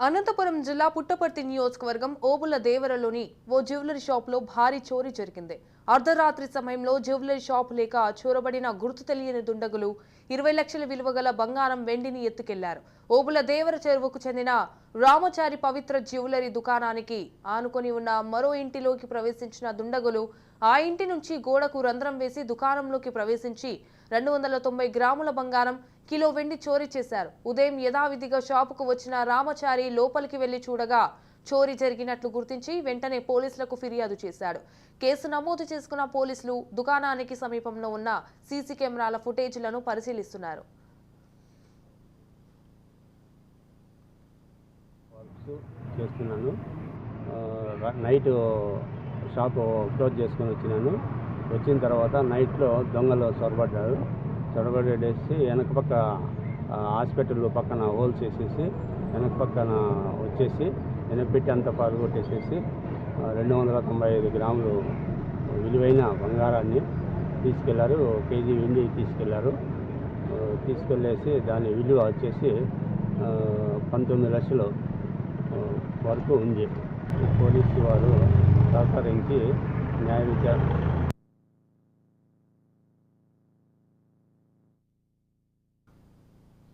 అనంతపురం జిల్లా పుట్టపర్తి నియోజకవర్గం ఓబుల దేవరలోని ఓ జ్యువెలరీ షాపులో భారీ చోరీ జరిగింది. అర్ధరాత్రి సమయంలో జ్యువెలరీ షాప్ లేక చొరబడిన గుర్తు తెలియని దుండగులు 20 లక్షల విలువ గల బంగారం వెండిని ఎత్తుకెళ్లారు. ఓబుల దేవర చెరువుకు చెందిన రామచారి పవిత్ర జ్యువెలరీ దుకాణానికి ఆనుకొని ఉన్న మరో ఇంటిలోకి ప్రవేశించిన దుండగులు ఆ ఇంటి నుంచి గోడకు రంధ్రం వేసి దుకాణంలోకి ప్రవేశించి 290 గ్రాముల బంగారం, కిలో వెండి చోరీ చేశారు. ఉదయం యథావిధిగా షాపుకు వచ్చిన రామచారి లోపలికి వెళ్లి చూడగా చోరీ జరిగినట్లు గుర్తించి వెంటనే పోలీసులకు ఫిర్యాదు చేశాడు. కేసు నమోదు చేసుకున్న పోలీసులు దుకాణానికి సమీపంలో ఉన్న సీసీ కెమెరాల ఫుటేజీలను పరిశీలిస్తున్నారు. నైట్ షాప్ క్లోజ్ చేసుకొని వచ్చిన తర్వాత నైట్లో దొంగలు చొరబడేసి వెనక పక్క హాస్పిటల్ పక్కన హోల్స్ వేసేసి వెనక పక్కన వచ్చేసి వెనక్కి అంతా పడగొట్టేసేసి 295 గ్రాములు విలువైన బంగారాన్ని తీసుకెళ్లారు. కేజీ వెండి తీసుకెళ్ళేసి దాని విలువ వచ్చేసి 19 లక్షలు వరకు ఉంది. పోలీసు వారు సహకరించి న్యాయ విచారణ